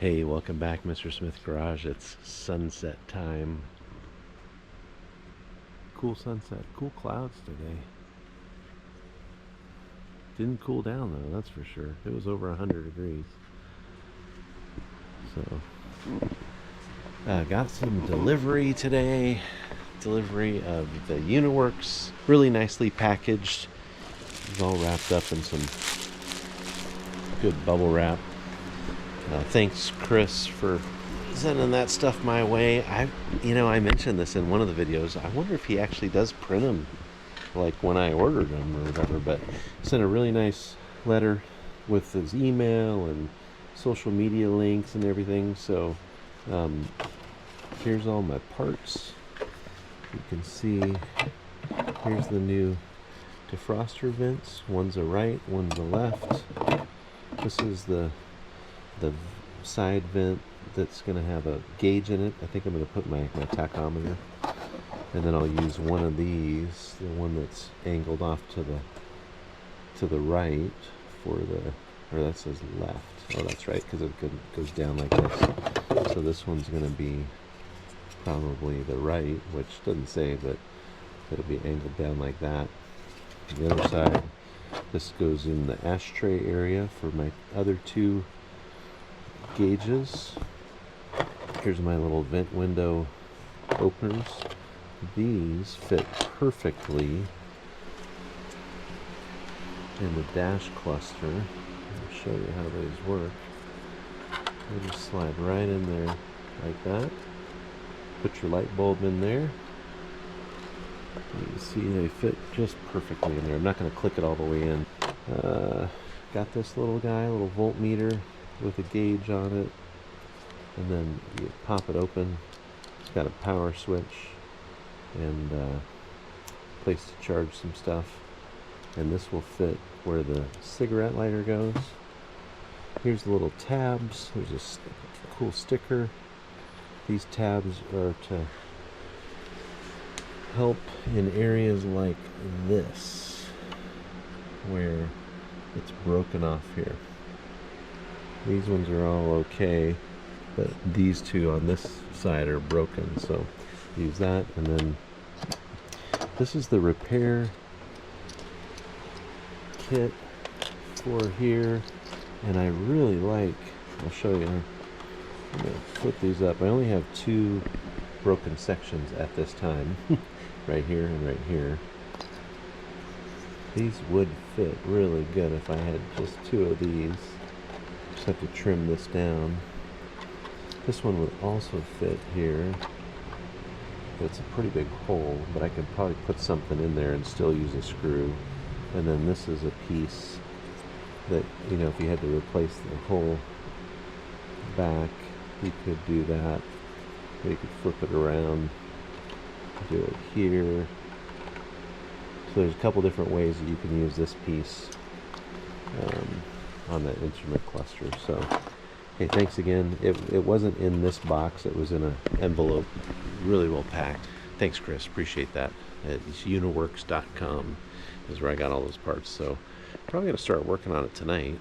Hey, welcome back, Mr. Smith Garage. It's sunset time. Cool sunset, cool clouds today. Didn't cool down though, that's for sure. It was over 100 degrees. So, got some delivery today. Delivery of the Uniworks, really nicely packaged. It's all wrapped up in some good bubble wrap. Thanks, Chris, for sending that stuff my way. I mentioned this in one of the videos. I wonder if he actually does print them, like when I ordered them or whatever. But he sent a really nice letter with his email and social media links and everything. So here's all my parts. You can see here's the new defroster vents. One's a right, one's a left. This is the side vent that's going to have a gauge in it. I think I'm going to put my tachometer, and then I'll use one of these, the one that's angled off to the right for or that says left. Oh, that's right, because it goes down like this. So this one's going to be probably the right, which doesn't say, but it'll be angled down like that. The other side, this goes in the ashtray area for my other two gauges. Here's my little vent window openers. These fit perfectly in the dash cluster. I'll show you how these work. They just slide right in there like that. Put your light bulb in there. You can see they fit just perfectly in there. I'm not going to click it all the way in. Got this little guy, a little voltmeter with a gauge on it, and then you pop it open. It's got a power switch and place to charge some stuff, and this will fit where the cigarette lighter goes. Here's the little tabs. There's a cool sticker. These tabs are to help in areas like this where it's broken off here. These ones are all okay, but these two on this side are broken, so use that. And then this is the repair kit for here, and I really like, I'll show you, I'm going to flip these up. I only have two broken sections at this time, right here and right here. These would fit really good if I had just two of these. Just have to trim this down. This one would also fit here. It's a pretty big hole, but I could probably put something in there and still use a screw. And then this is a piece that, if you had to replace the whole back, you could do that. Or you could flip it around, do it here. So there's a couple different ways that you can use this piece on that instrument cluster. So, hey, thanks again. It wasn't in this box. It was in an envelope, really well packed. Thanks, Chris. Appreciate that. It's uniworks.com is where I got all those parts. So probably going to start working on it tonight.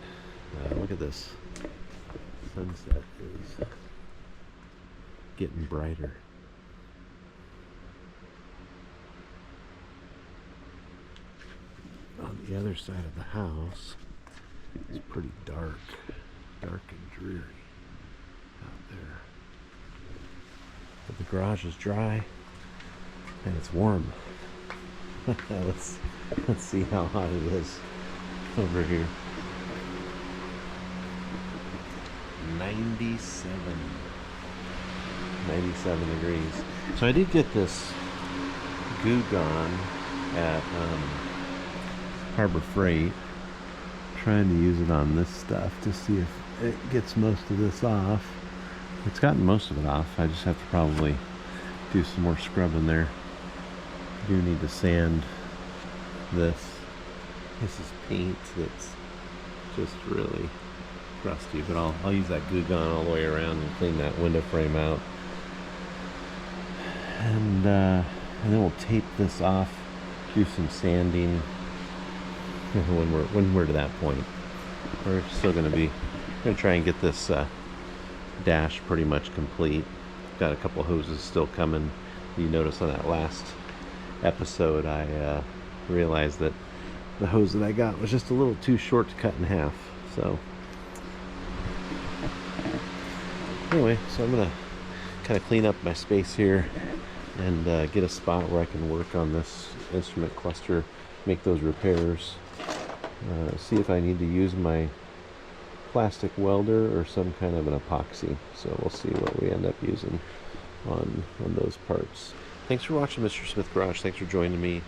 Look at this. Sunset is getting brighter. On the other side of the house, it's pretty dark and dreary out there. But the garage is dry and it's warm. Let's see how hot it is over here. 97 degrees. So I did get this Goo Gone at Harbor Freight, trying to use it on this stuff to see if it gets most of this off. It's gotten most of it off. I just have to probably do some more scrubbing there. I do need to sand this. This is paint that's just really rusty, but I'll use that Goo Gone all the way around and clean that window frame out. And then we'll tape this off, do some sanding when we're to that point. We're still going to try and get this dash pretty much complete. Got a couple hoses still coming. You notice on that last episode I realized that the hose that I got was just a little too short to cut in half. So anyway, so I'm gonna kind of clean up my space here and get a spot where I can work on this instrument cluster, make those repairs, see if I need to use my plastic welder or some kind of an epoxy. So we'll see what we end up using on those parts. Thanks for watching, Mr. Smith Garage. Thanks for joining me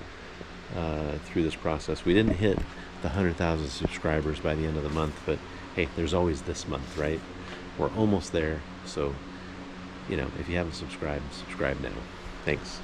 through this process. We didn't hit the 100,000 subscribers by the end of the month, but hey, there's always this month, right? We're almost there, so you know, if you haven't subscribed, subscribe now. Thanks.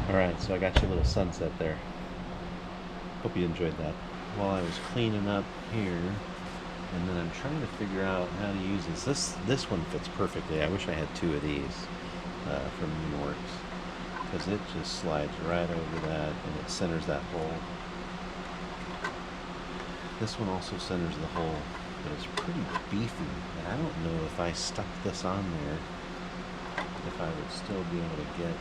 Alright, so I got you a little sunset there. Hope you enjoyed that. While I was cleaning up here, and then I'm trying to figure out how to use this. This one fits perfectly. I wish I had two of these from Uniworks, because it just slides right over that and it centers that hole. This one also centers the hole, but it's pretty beefy, and I don't know if I stuck this on there, if I would still be able to get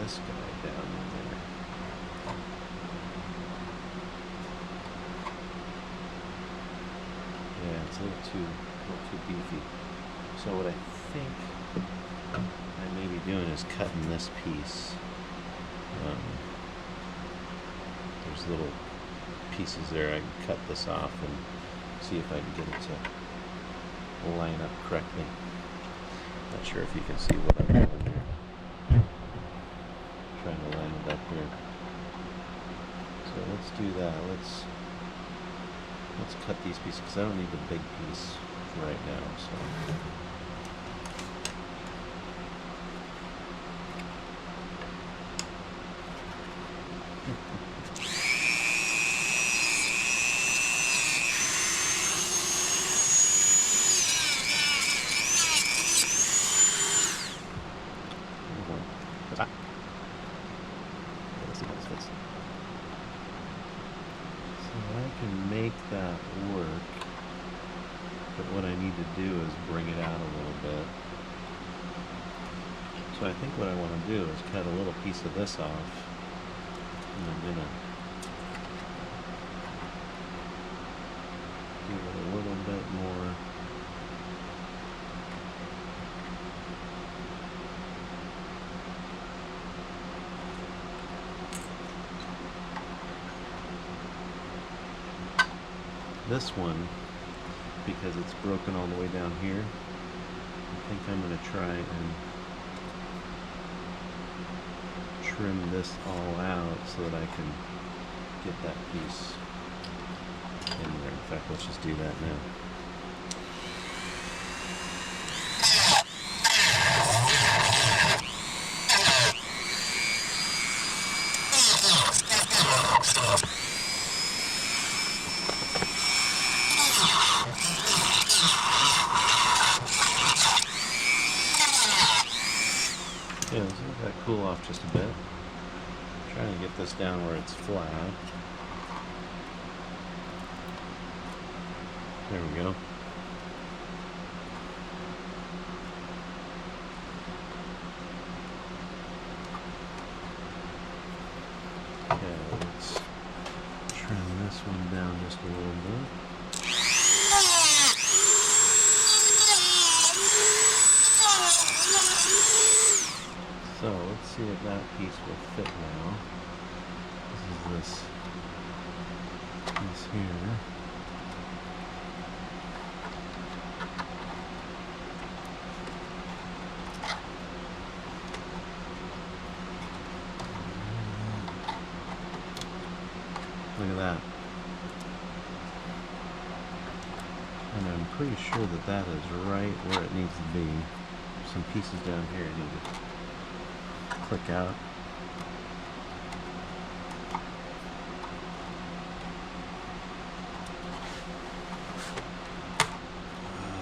this guy down in there. Yeah, it's a little too beefy. So what I think I may be doing is cutting this piece. There's little pieces there. I can cut this off and see if I can get it to line up correctly. Not sure if you can see what I'm doing here. Trying to line it up here. So let's do that. Let's cut these pieces, because I don't need the big piece right now. So. Make that work, but what I need to do is bring it out a little bit. So I think what I want to do is cut a little piece of this off, and I'm gonna give it a little bit more. This one, because it's broken all the way down here, I think I'm going to try and trim this all out so that I can get that piece in there. In fact, let's just do that now. Yeah, let's let that cool off just a bit. I'm trying to get this down where it's flat. There we go. Okay, let's trim this one down just a little bit. So let's see if that piece will fit now. this piece here. Look at that. And I'm pretty sure that that is right where it needs to be. Some pieces down here I need to click out.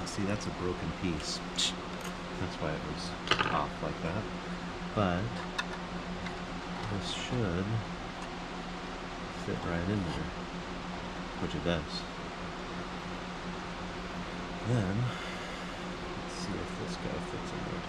See, that's a broken piece. That's why it was off like that. But this should fit right in there, which it does. Then, let's see if this guy fits in there.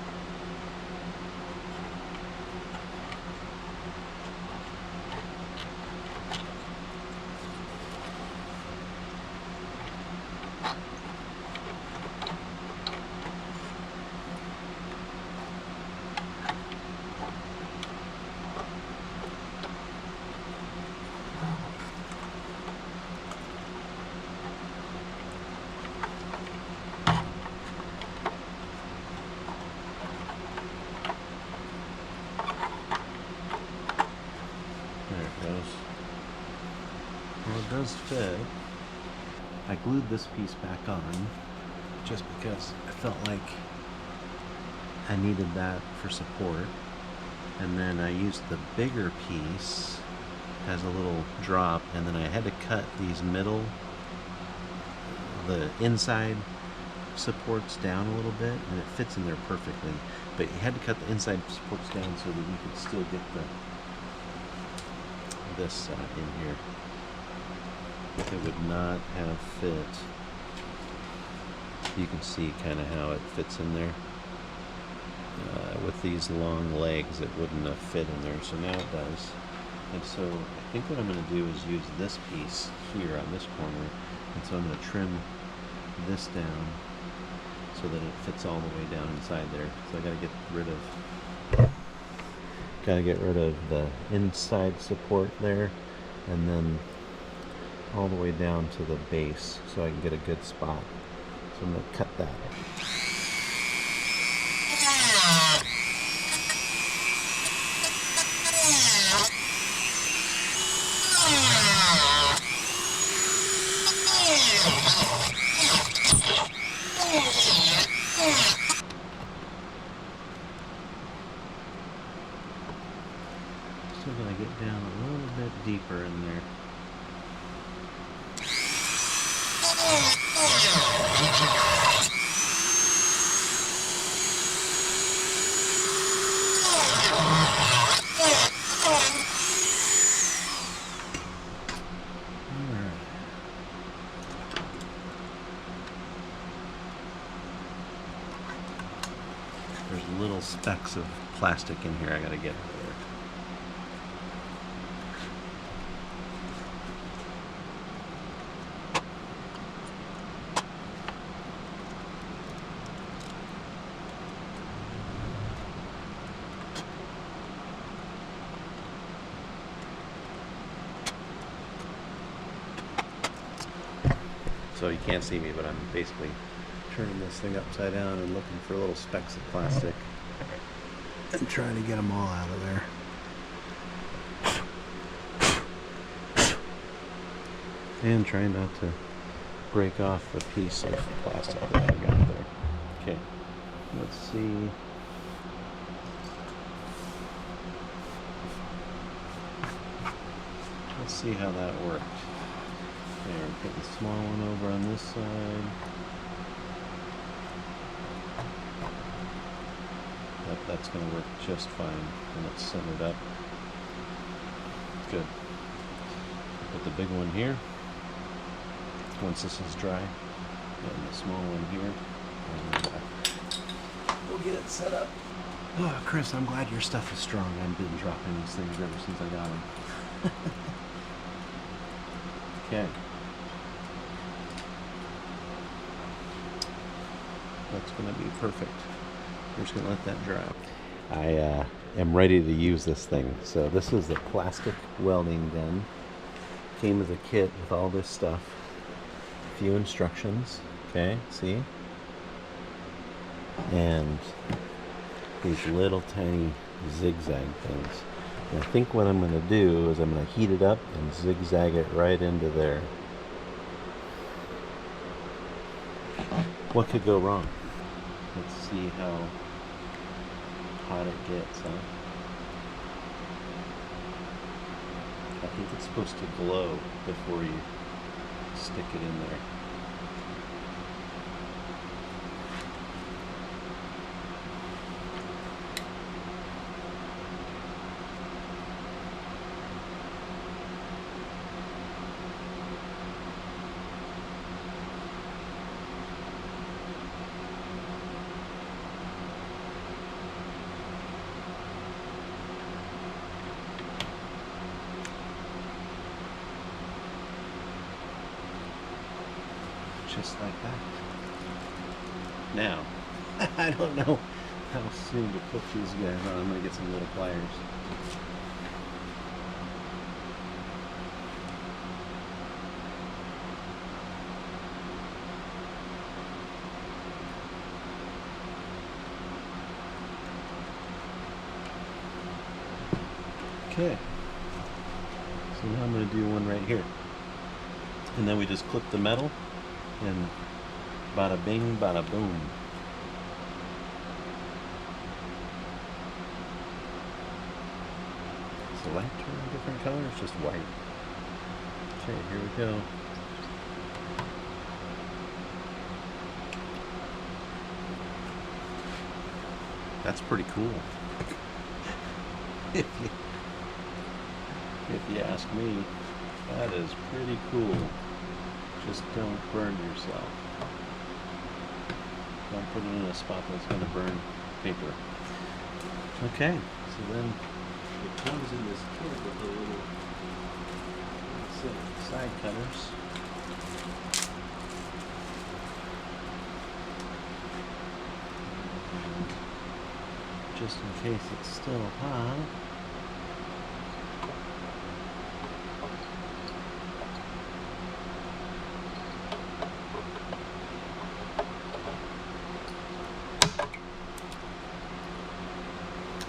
Well, it does fit. I glued this piece back on just because I felt like I needed that for support. And then I used the bigger piece as a little drop, and then I had to cut these the inside supports down a little bit, and it fits in there perfectly. But you had to cut the inside supports down so that you could still get this in here. It would not have fit. You can see kind of how it fits in there. With these long legs, it wouldn't have fit in there, so now it does. And so I think what I'm going to do is use this piece here on this corner, and so I'm going to trim this down so that it fits all the way down inside there. So I got to get rid of the inside support there, and then all the way down to the base so I can get a good spot. So I'm going to cut that. Still going to get down a little bit deeper in there. There's little specks of plastic in here I gotta get out of there. So you can't see me, but I'm basically turning this thing upside down and looking for little specks of plastic and trying to get them all out of there. And trying not to break off the piece of plastic that I got there. Okay, let's see. Let's see how that worked. There, put the small one over on this side. Yep, that's going to work just fine when it's centered up. Good. Put the big one here once this is dry, and the small one here. And we'll get it set up. Oh, Chris, I'm glad your stuff is strong. I've been dropping these things ever since I got them. Okay. That's going to be perfect. We're just going to let that dry. I am ready to use this thing. So this is the plastic welding gun. Came as a kit with all this stuff. A few instructions. Okay, see? And these little tiny zigzag things. And I think what I'm going to do is I'm going to heat it up and zigzag it right into there. What could go wrong? Let's see how hot it gets, huh? I think it's supposed to glow before you stick it in there. Just like that. Now, I don't know how soon to put these guys on. I'm going to get some little pliers. Okay. So now I'm going to do one right here. And then we just clip the metal. And bada bing, bada boom. Select different colors, just white. Okay, here we go. That's pretty cool. If you ask me, that is pretty cool. Just don't burn yourself. Don't put it in a spot that's going to burn paper. Okay, so then it comes in this kit with the little side cutters. Just in case it's still hot.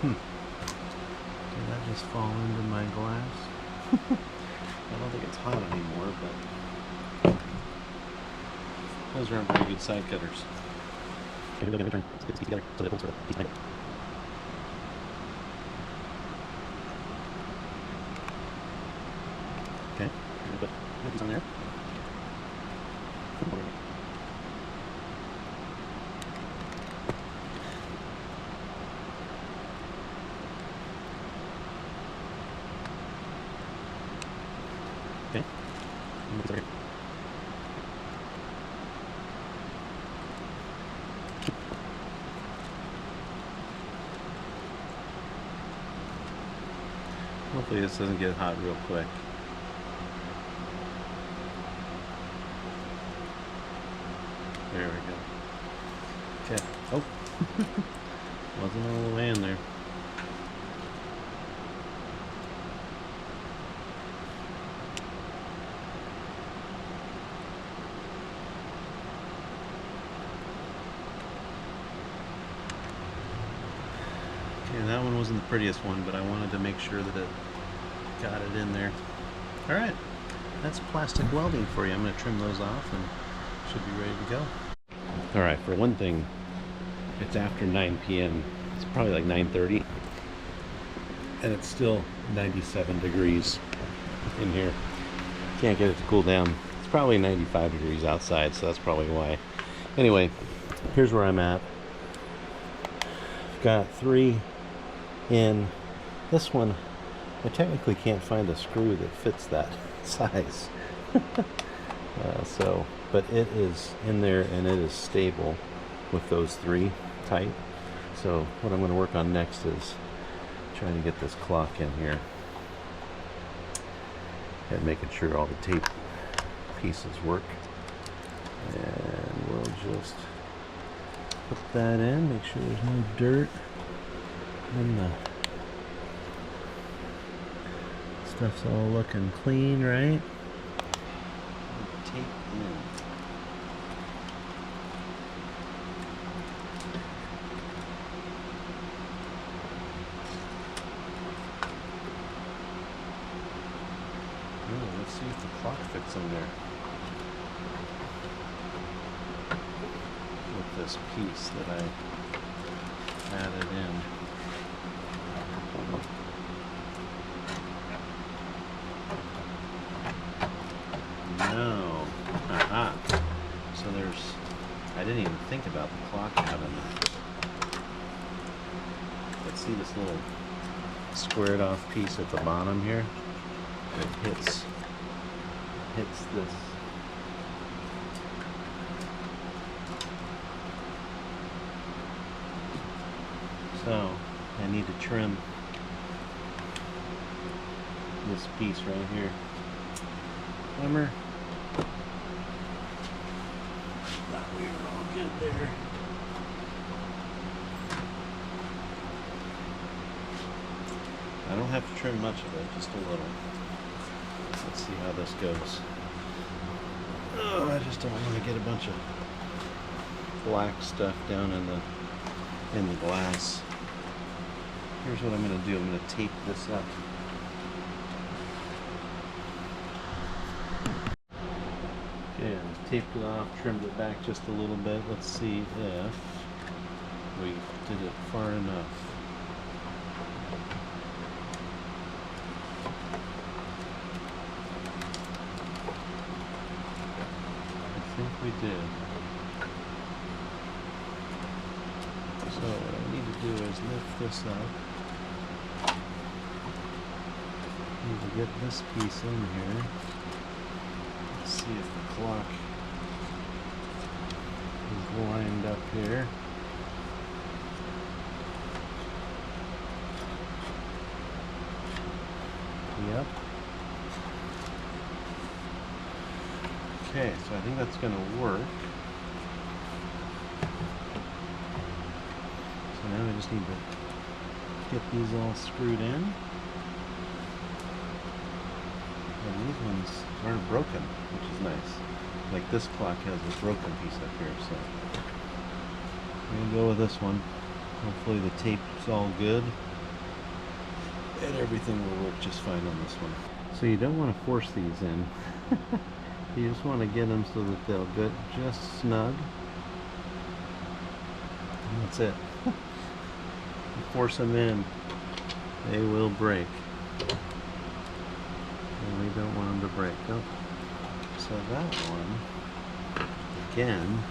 Did that just fall into my glass? I don't think it's hot anymore, but those aren't very good side cutters. Okay, we're going to turn these together so that it holds sort of behind it. Okay, we're going to put these on there. Okay. Hopefully this doesn't get hot real quick. There we go. Okay. Oh. Wasn't all the way in there. Okay, that one wasn't the prettiest one, but I wanted to make sure that it got it in there. Alright, that's plastic welding for you. I'm going to trim those off and should be ready to go. Alright, for one thing, it's after 9 p.m. It's probably like 9:30. And it's still 97 degrees in here. Can't get it to cool down. It's probably 95 degrees outside, so that's probably why. Anyway, here's where I'm at. I've got 3 in. This one, I technically can't find a screw that fits that size. But it is in there and it is stable with those 3 tight. So what I'm going to work on next is trying to get this clock in here and making sure all the tape pieces work. And we'll just put that in, make sure there's no dirt And the stuff's all looking clean, right? Tape in. Oh, let's see if the clock fits in there. With this piece that I added in. No. Aha. So I didn't even think about the clock having that. Let's see this little squared off piece at the bottom here. It hits this. So I need to trim this piece right here. Remember? Thought we were all good there. I don't have to trim much of it, just a little. Let's see how this goes. Oh, I just don't want to get a bunch of black stuff down in the glass. Here's what I'm going to do. I'm going to tape this up. Okay, I taped it off, trimmed it back just a little bit. Let's see if we did it far enough. I think we did. So what I need to do is lift this up. Need to get this piece in here. Let's see if the clock is lined up here. Yep. Okay, so I think that's going to work. So now we just need to get these all screwed in. And these ones aren't broken, which is nice. Like this clock has a broken piece up here, so I'm going to go with this one. Hopefully the tape's all good. And everything will work just fine on this one. So you don't want to force these in. You just want to get them so that they'll get just snug. And that's it. You force them in, they will break. And we don't want them to break. Oh. So that one, again,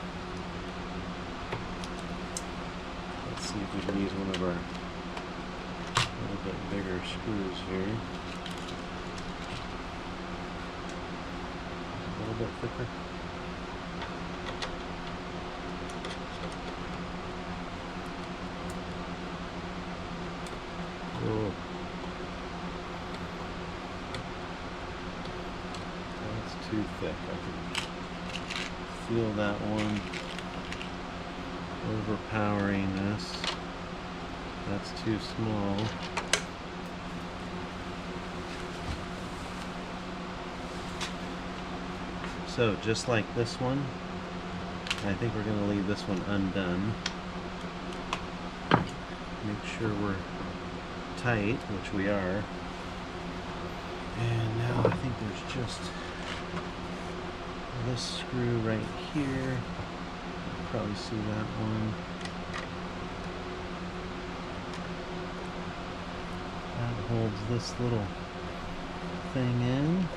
let's see if we can use one of our little bit bigger screws here. A little bit thicker. Oh. That's too thick. I can feel that one overpowering this. That's too small. So just like this one, I think we're going to leave this one undone. Make sure we're tight, which we are. And now I think there's just this screw right here. You'll probably see that one. That holds this little thing in.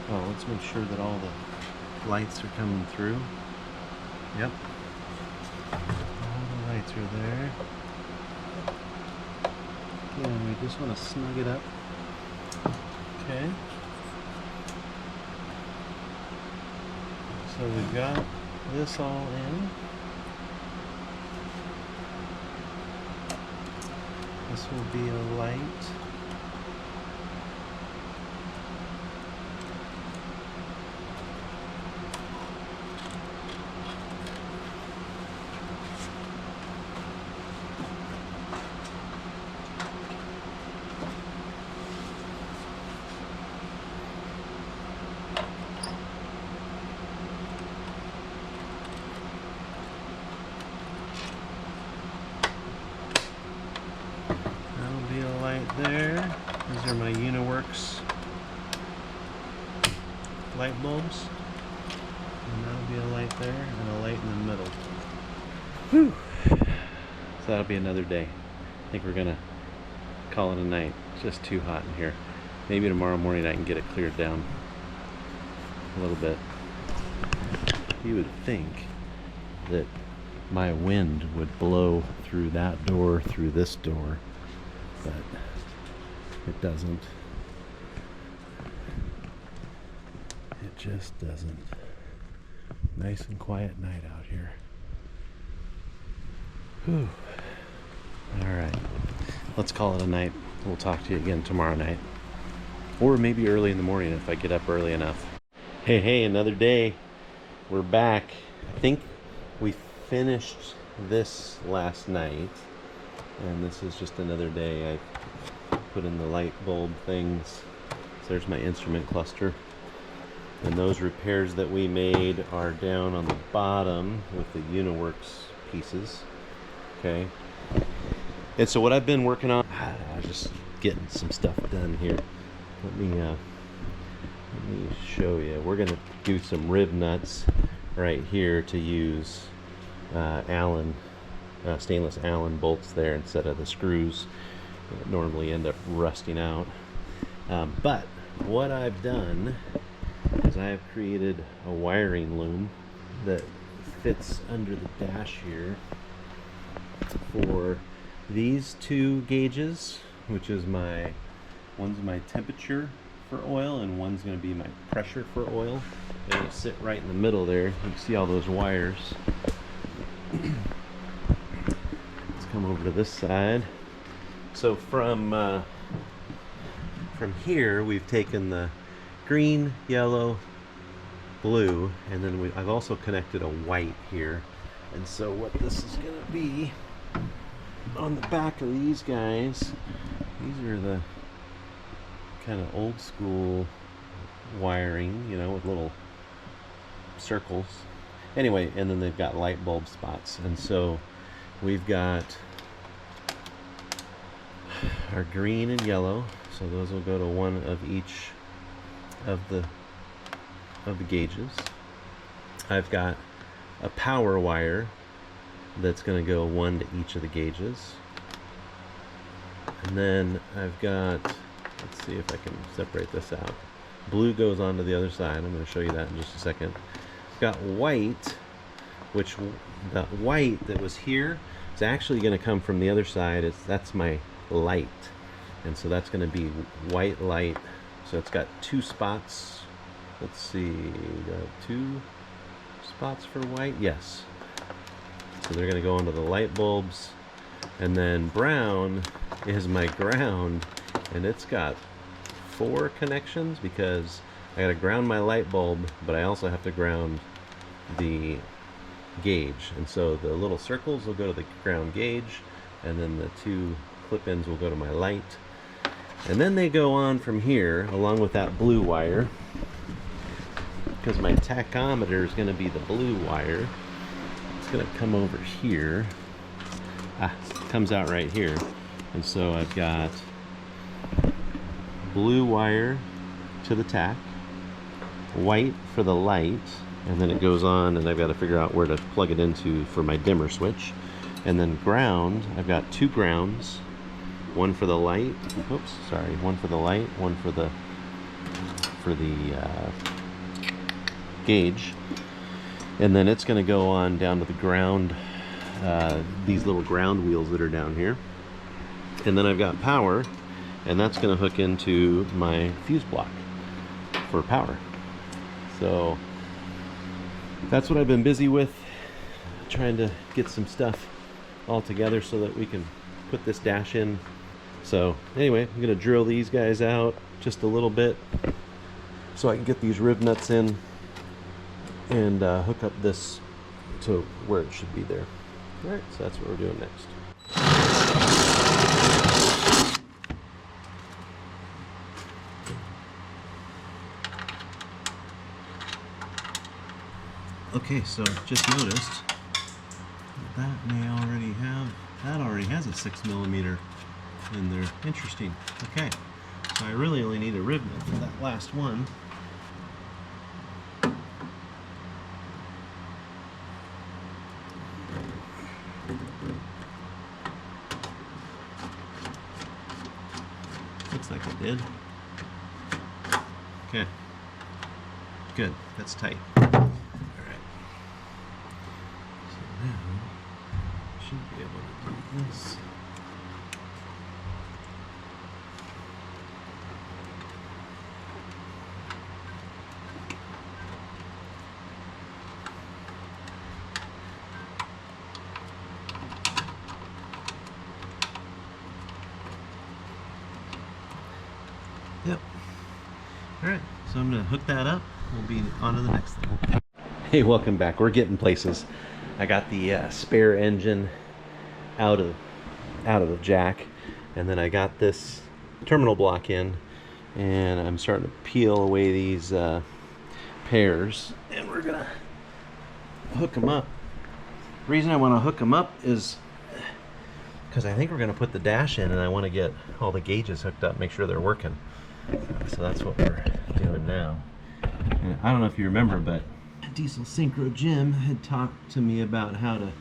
Oh, let's make sure that all the lights are coming through. Yep. All the lights are there. Again, we just want to snug it up. Okay. So we've got this all in. This will be a light. are my Uniworks light bulbs. And that'll be a light there and a light in the middle. Whew. So that'll be another day. I think we're gonna call it a night. It's just too hot in here. Maybe tomorrow morning I can get it cleared down a little bit. You would think that my wind would blow through that door, through this door, but it doesn't. It just doesn't. Nice and quiet night out here. Whew. All right, let's call it a night. We'll talk to you again tomorrow night, or maybe early in the morning if I get up early enough. Hey, another day. We're back. I think we finished this last night, and this is just another day. I put in the light bulb things. So there's my instrument cluster, and those repairs that we made are down on the bottom with the Uniworks pieces. Okay, and so what I've been working on, just getting some stuff done here. Let me show you. We're gonna do some rib nuts right here to use stainless Allen bolts there instead of the screws that normally end up rusting out. But what I've done is I have created a wiring loom that fits under the dash here for these two gauges, which is one's my temperature for oil and one's going to be my pressure for oil. They sit right in the middle there. You can see all those wires. Let's come over to this side. So from here we've taken the green, yellow, blue, and then I've also connected a white here. And so what this is going to be on the back of these guys, these are the kind of old school wiring, you know, with little circles. Anyway, and then they've got light bulb spots. And so we've got our green and yellow, so those will go to one of each of the gauges. I've got a power wire that's going to go one to each of the gauges. And then I've got, let's see if I can separate this out. Blue goes on to the other side. I'm going to show you that in just a second. I've got white, which the white that was here is actually going to come from the other side. That's my light. And so that's going to be white light. So it's got two spots. Let's see, two spots for white. Yes. So they're going to go onto the light bulbs. And then brown is my ground, and it's got 4 connections because I got to ground my light bulb, but I also have to ground the gauge. And so the little circles will go to the ground gauge, and then the 2 clip-ins will go to my light. And then they go on from here along with that blue wire, because my tachometer is going to be the blue wire. It's going to come over here. It comes out right here. And so I've got blue wire to the tach, white for the light, and then it goes on, and I've got to figure out where to plug it into for my dimmer switch. And then ground, I've got 2 grounds, one for the light, one for the light, one for the gauge. And then it's going to go on down to the ground, these little ground wheels that are down here. And then I've got power, and that's going to hook into my fuse block for power. So that's what I've been busy with, trying to get some stuff all together so that we can put this dash in. So anyway, I'm going to drill these guys out just a little bit so I can get these rib nuts in and hook up this to where it should be there. All right, so that's what we're doing next. Okay, so just noticed that already has a 6mm in there. Interesting. Okay, So I really only need a rib mill for that last one. Looks like it did. Okay. Good. That's tight. Alright. So now I should be able to do this. Yep. Alright, so I'm going to hook that up. We'll be on to the next thing. Hey, welcome back. We're getting places. I got the spare engine out of the jack, and then I got this terminal block in, and I'm starting to peel away these pairs, and we're going to hook them up. The reason I want to hook them up is because I think we're going to put the dash in, and I want to get all the gauges hooked up, make sure they're working. So that's what we're doing now. And I don't know if you remember, but Diesel Synchro Jim had talked to me about how to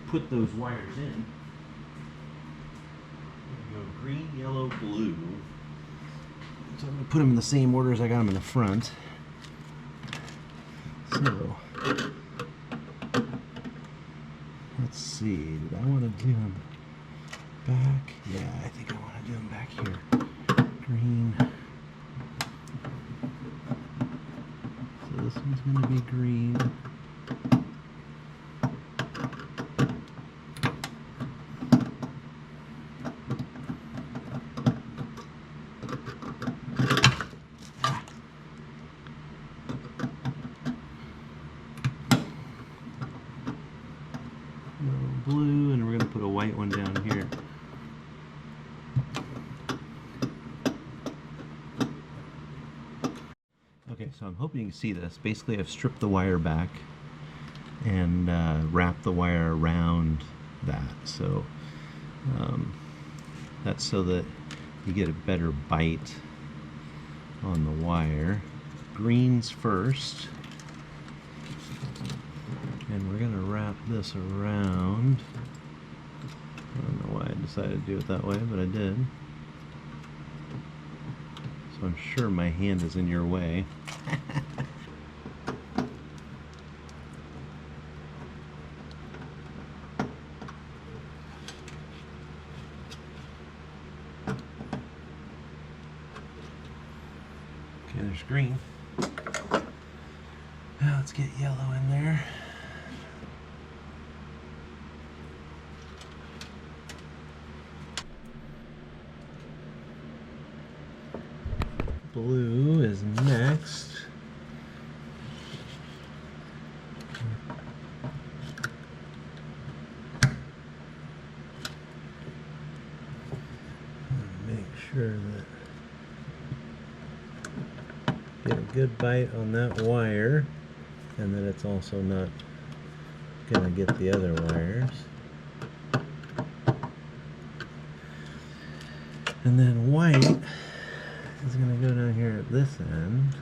put those wires in. There you go, green, yellow, blue. So I'm going to put them in the same order as I got them in the front. So let's see, did I want to do them back? Yeah, I think I want to do them back here. Green. So this one's going to be green. Blue, and we're going to put a white one down here. Okay, so I'm hoping you can see this. Basically, I've stripped the wire back and wrapped the wire around that. So that's so that you get a better bite on the wire. Greens first. And we're going to wrap this around. I don't know why I decided to do it that way, but I did. So I'm sure my hand is in your way. Okay, there's green. Now let's get yellow in there. Blue is next. Make sure that get a good bite on that wire, and that it's also not gonna get the other wires. And then white is going to go down here at this end,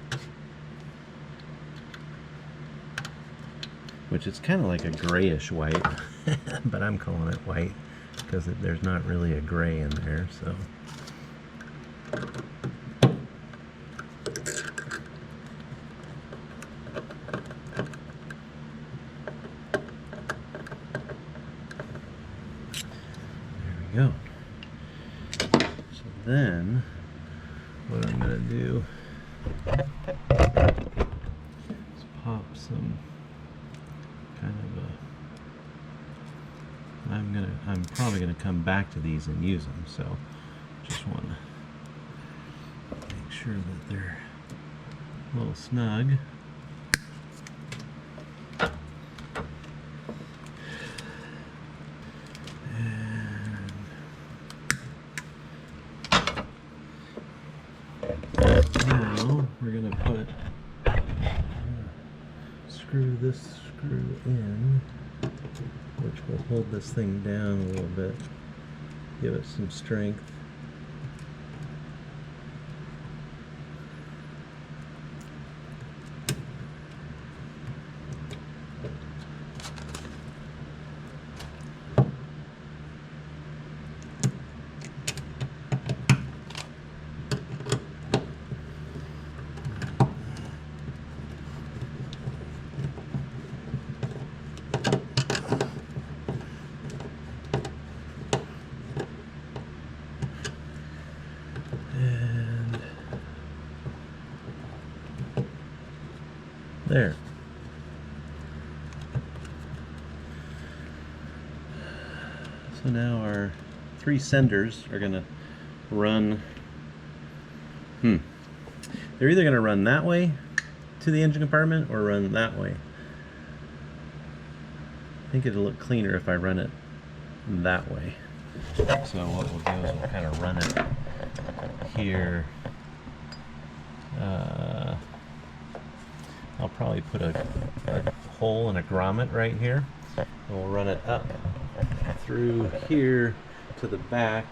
which is kind of like a grayish white, but I'm calling it white because there's not really a gray in there. So there we go. So then what I'm going to do is pop some kind of a, I'm probably going to come back to these and use them, so just want to make sure that they're a little snug. We're going to screw this screw in, which will hold this thing down a little bit, give it some strength. There. So now our 3 senders are going to run, they're either going to run that way to the engine compartment or run that way. I think it'll look cleaner if I run it that way. So what we'll do is we'll kind of run it here. I'll probably put a hole and a grommet right here. And we'll run it up through here to the back,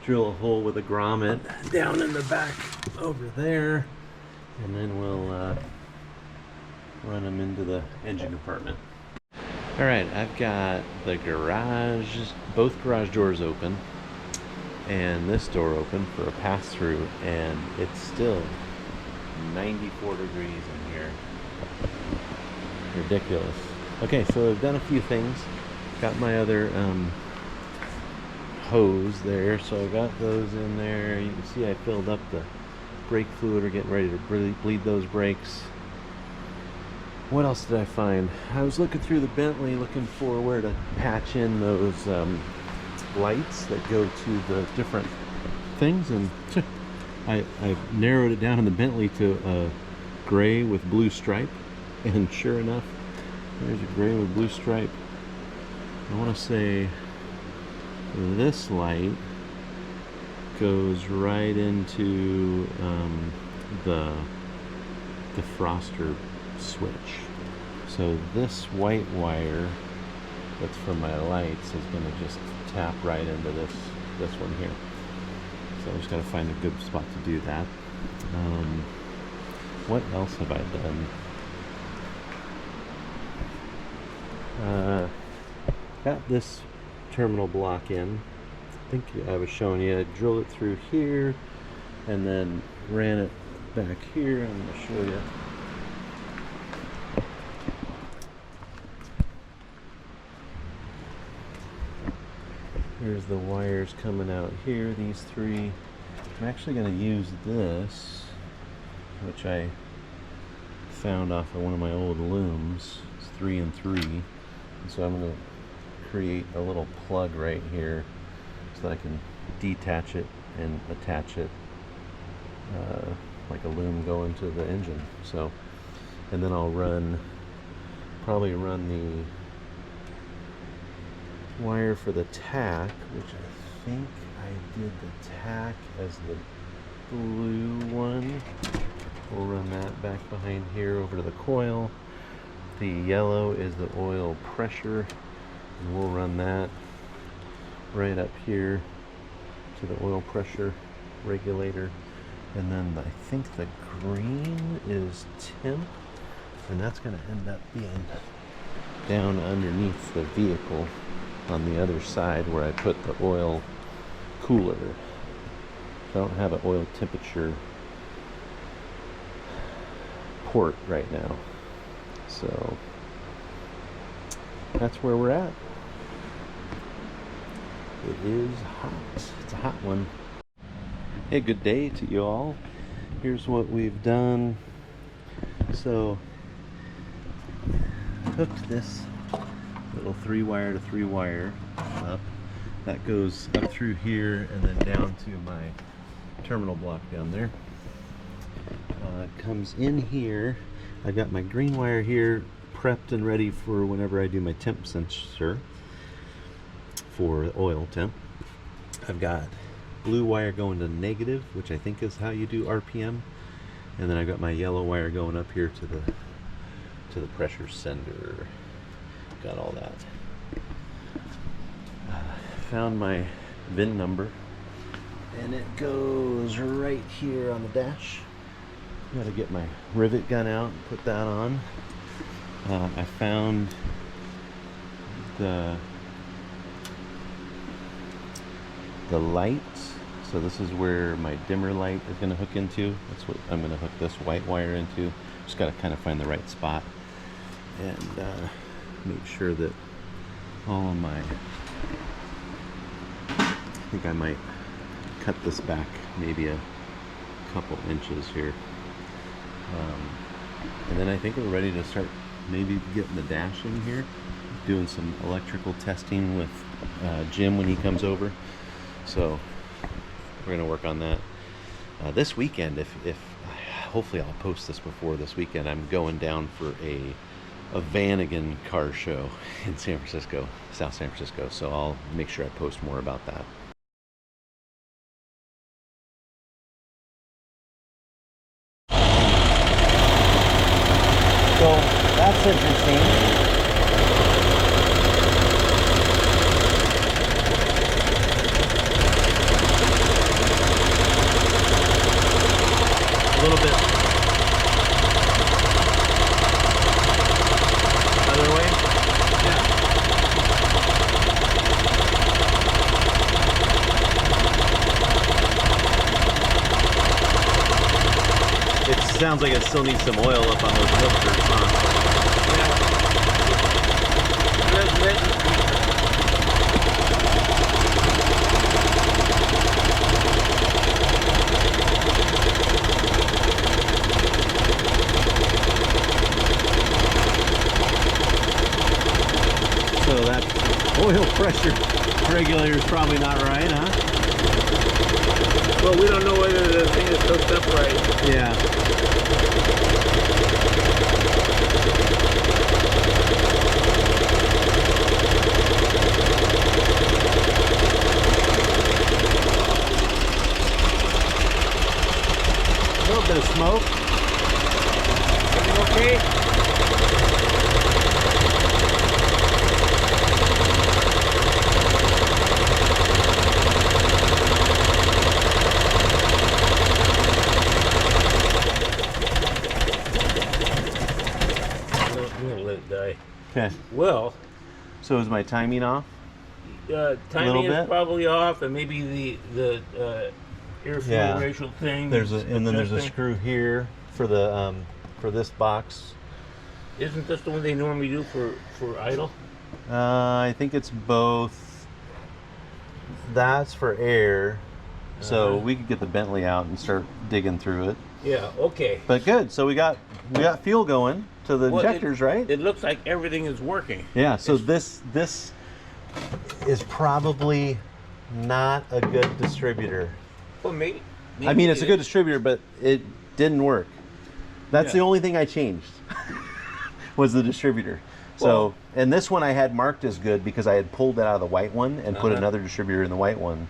drill a hole with a grommet down in the back over there, and then we'll run them into the engine compartment. Alright, I've got the garage, both garage doors open, and this door open for a pass-through, and it's still 94 degrees in here. Ridiculous. Okay, so I've done a few things. Got my other hose there, so I got those in there. You can see I filled up the brake fluid. We're getting ready to bleed those brakes. What else did I find? I was looking through the Bentley looking for where to patch in those lights that go to the different things, and I've narrowed it down in the Bentley to a gray with blue stripe, and sure enough, there's a gray with blue stripe. I want to say this light goes right into the defroster switch. So this white wire that's for my lights is going to just tap right into this one here. So I just got to find a good spot to do that. What else have I done? Got this terminal block in. I think I was showing you. I drilled it through here and then ran it back here. I'm going to show you. Here's the wires coming out here, these 3. I'm actually going to use this, which I found off of one of my old looms. It's 3 and 3. And so I'm going to create a little plug right here so that I can detach it and attach it like a loom going to the engine. So, and then I'll probably run the wire for the tack, which I think I did the tack as the blue one. We'll run that back behind here over to the coil. The yellow is the oil pressure, and we'll run that right up here to the oil pressure regulator. And then I think the green is temp, and that's going to end up being down underneath the vehicle on the other side where I put the oil cooler. I don't have an oil temperature port right now, so that's where we're at. It is hot. It's a hot one. Hey, good day to you all. Here's what we've done. So hooked this little 3-wire to 3-wire up. That goes up through here and then down to my terminal block down there. It comes in here. I've got my green wire here prepped and ready for whenever I do my temp sensor for oil temp. I've got blue wire going to negative, which I think is how you do RPM, and then I've got my yellow wire going up here to the pressure sender. Got all that. Found my VIN number, and it goes right here on the dash. Got to get my rivet gun out and put that on. I found the light. So this is where my dimmer light is going to hook into. That's what I'm going to hook this white wire into. Just got to kind of find the right spot and make sure that all of my, I think I might cut this back maybe a couple inches here. And then I think we're ready to start maybe getting the dash in here, doing some electrical testing with Jim when he comes over. So we're gonna work on that this weekend. If hopefully I'll post this before this weekend. I'm going down for a Vanagon car show in San Francisco, South San Francisco. So I'll make sure I post more about that. So that's interesting. A little bit other way. Yeah. It sounds like it still needs some oil up on those filters, huh? So that oil pressure regulator is probably not right, huh? Well, we don't know whether the thing is hooked up right. Yeah. A little bit of smoke. Everything okay? I'm gonna let it die. Okay. Well, So is my timing off? timing is bit? probably off, and maybe the air fuel Yeah. ratio thing. There's a is and then there's a adjusting. screw here for the for this box. Isn't this the one they normally do for idle? I think it's both. That's for air. So we could get the Bentley out and start digging through it. Yeah. Okay. But good. So we got fuel going to the Well, injectors, right? It looks like everything is working. Yeah. So this is probably not a good distributor. Well, maybe I mean, it's a it good is. distributor, but it didn't work. That's the Yeah. only thing I changed. Was the distributor. So, Well- and this one I had marked as good because I had pulled it out of the white one and put another distributor in the white one.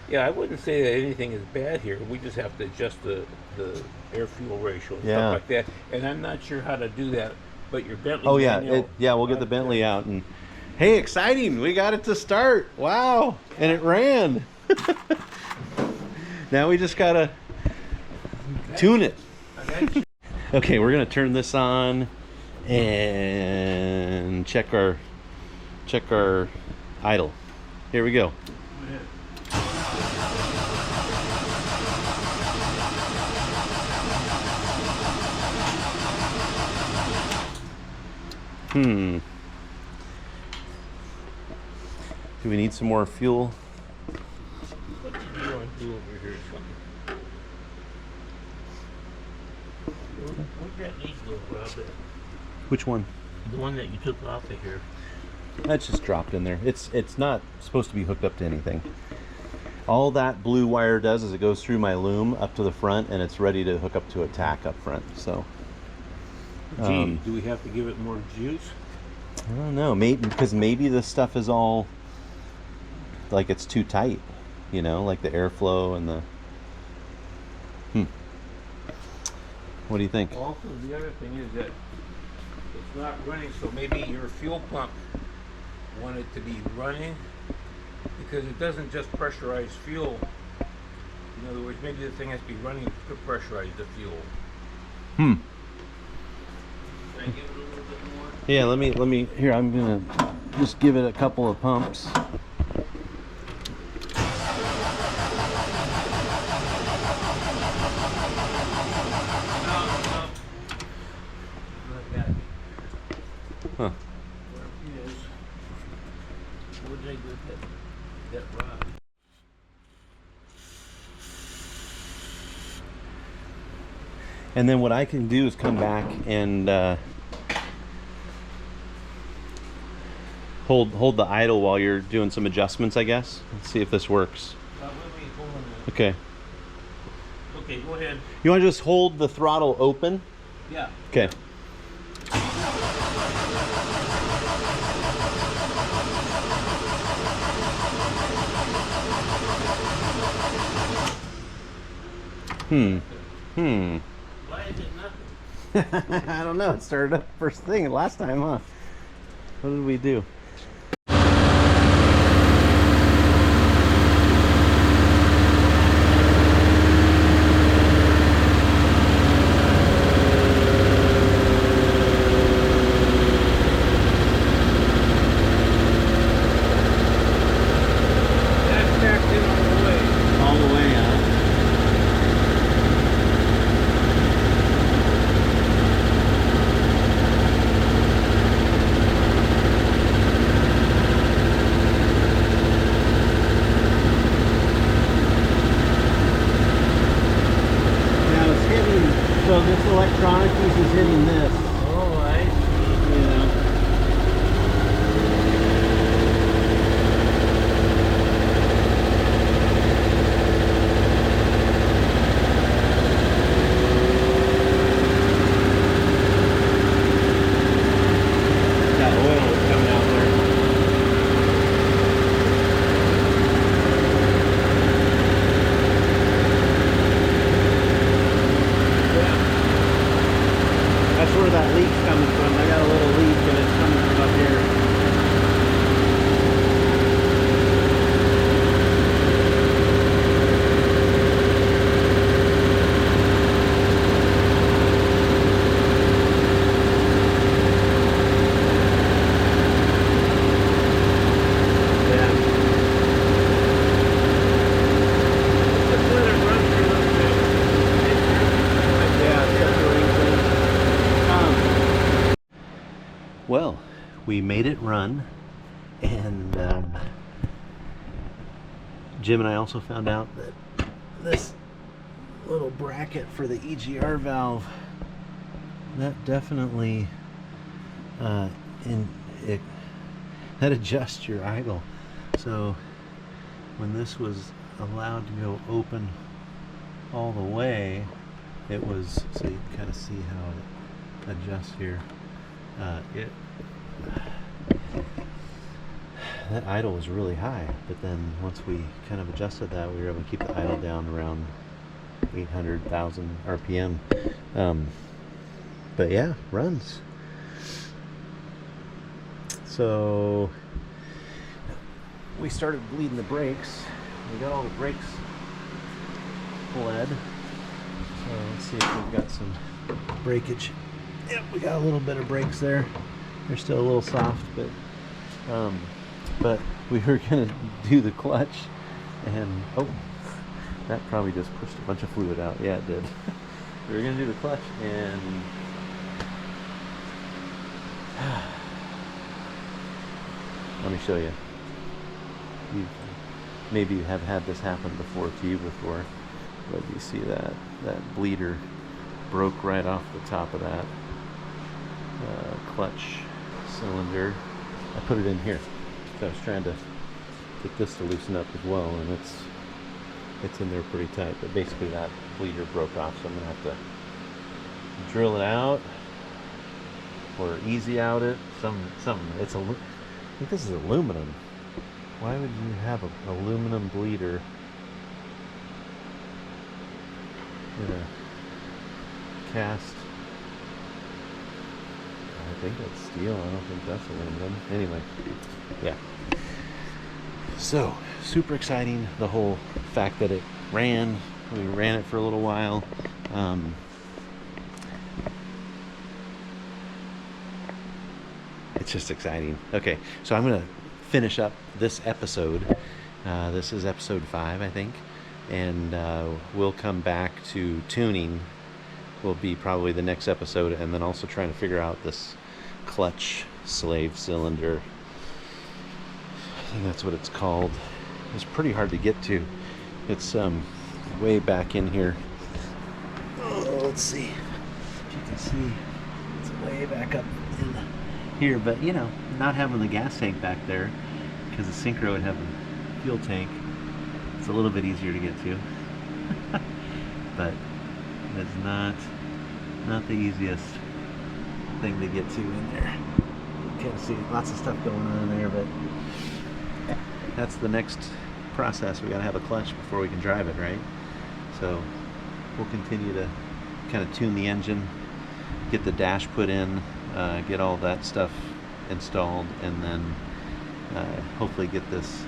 Yeah, I wouldn't say that anything is bad here. We just have to adjust the air fuel ratio and Yeah. stuff like that. And I'm not sure how to do that. But your Bentley. Oh yeah, manual, we'll get the Bentley out and hey, exciting! We got it to start. Wow, and it ran. Now we just gotta tune it. Okay, we're gonna turn this on and check our idle. Here we go. Do we need some more fuel? What did you want to do over here? Where's that lead go, Rob? Which one? The one that you took off of here. That's just dropped in there. It's not supposed to be hooked up to anything. All that blue wire does is it goes through my loom up to the front and it's ready to hook up to a tack up front. So Gee, do we have to give it more juice? I don't know, maybe because maybe this stuff is all like it's too tight, you know, like the airflow and the What do you think? Also, the other thing is that it's not running, so maybe your fuel pump wanted to be running because it doesn't just pressurize fuel. In other words, maybe the thing has to be running to pressurize the fuel. Can I give it a little bit more? Yeah, let me here, I'm gonna just give it a couple of pumps. Huh. Where it is. What did I do with that rod? And then what I can do is come back and hold the idle while you're doing some adjustments, I guess. Let's see if this works. Wait, hold on a minute. Okay. Okay, go ahead. You want to just hold the throttle open? Yeah. Okay. Why is it nothing? I don't know. It started up first thing last time, huh? What did we do? That's packed in all the way. All the way up. Now it's hitting, so this electronic piece is hitting this. Oh, I see. You know. That oil is coming out there. That's where that leak's coming from. I got a little leak and it's coming from up here. Yeah. Just let it run for a little bit. Yeah, separating things. Well, we made it run, and Jim and I also found out that this little bracket for the EGR valve, that definitely that adjusts your idle. So when this was allowed to go open all the way, it was, so you can kind of see how it adjusts here. That idle was really high, but then once we kind of adjusted that, we were able to keep the idle down around 800,000 RPM. But yeah, runs. So we started bleeding the brakes. We got all the brakes bled. So let's see if we've got some breakage. Yep, we got a little bit of brakes there. They're still a little soft, but we were gonna do the clutch, and oh, that probably just pushed a bunch of fluid out. Yeah, it did. We were gonna do the clutch, and let me show you. Maybe you have had this happen before to you before, but you see that bleeder broke right off the top of that clutch cylinder. I put it in here. So I was trying to get this to loosen up as well, and it's in there pretty tight. But basically that bleeder broke off, so I'm gonna have to drill it out or easy out it. It's I think this is aluminum. Why would you have an aluminum bleeder in a cast? I think that's steel. I don't think that's aluminum. Anyway, yeah. So, super exciting. The whole fact that it ran. We ran it for a little while. It's just exciting. Okay, so I'm going to finish up this episode. This is episode 5, I think. And we'll come back to tuning. Will be probably the next episode, and then also trying to figure out this clutch slave cylinder. I think that's what it's called. It's pretty hard to get to. It's way back in here. Oh, let's see if you can see. It's way back up in here, but you know, not having the gas tank back there, because the Syncro would have a fuel tank, it's a little bit easier to get to. But that's not the easiest thing to get to in there. You can't see lots of stuff going on in there, but that's the next process. We gotta have a clutch before we can drive it, right? So we'll continue to kind of tune the engine, get the dash put in, get all that stuff installed, and then hopefully get this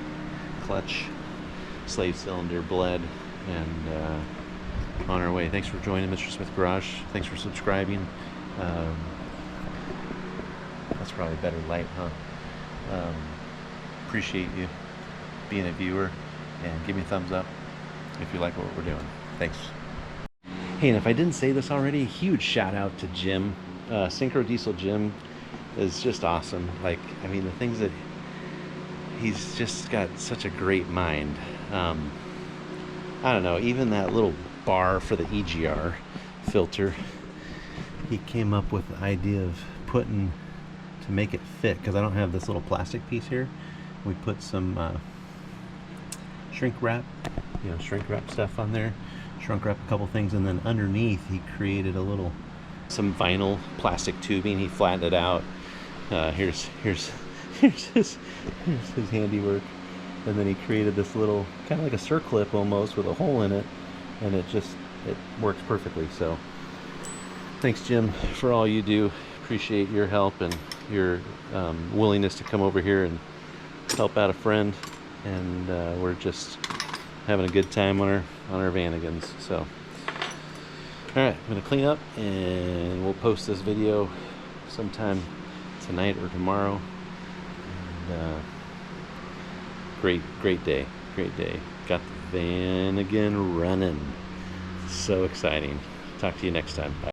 clutch slave cylinder bled and on our way. Thanks for joining Mr. Smith Garage. Thanks for subscribing. That's probably better light, huh? Appreciate you being a viewer, and give me a thumbs up if you like what we're doing. Thanks. Hey, and if I didn't say this already, huge shout out to Jim. Syncro Diesel Jim is just awesome. Like, I mean, the things that he's just got such a great mind. I don't know, even that little bar for the EGR filter, he came up with the idea of putting, to make it fit, because I don't have this little plastic piece here, we put some shrink wrap, shrink wrap stuff on there, shrink wrap a couple things, and then underneath he created some vinyl plastic tubing. He flattened it out. Here's his handiwork, and then he created this little kind of like a circlip almost with a hole in it, and it works perfectly. So thanks, Jim, for all you do. Appreciate your help and your willingness to come over here and help out a friend, and we're just having a good time on our Vanagons. So all right, I'm gonna clean up and we'll post this video sometime tonight or tomorrow. And great day. Got the Vanagon running. So exciting. Talk to you next time. Bye.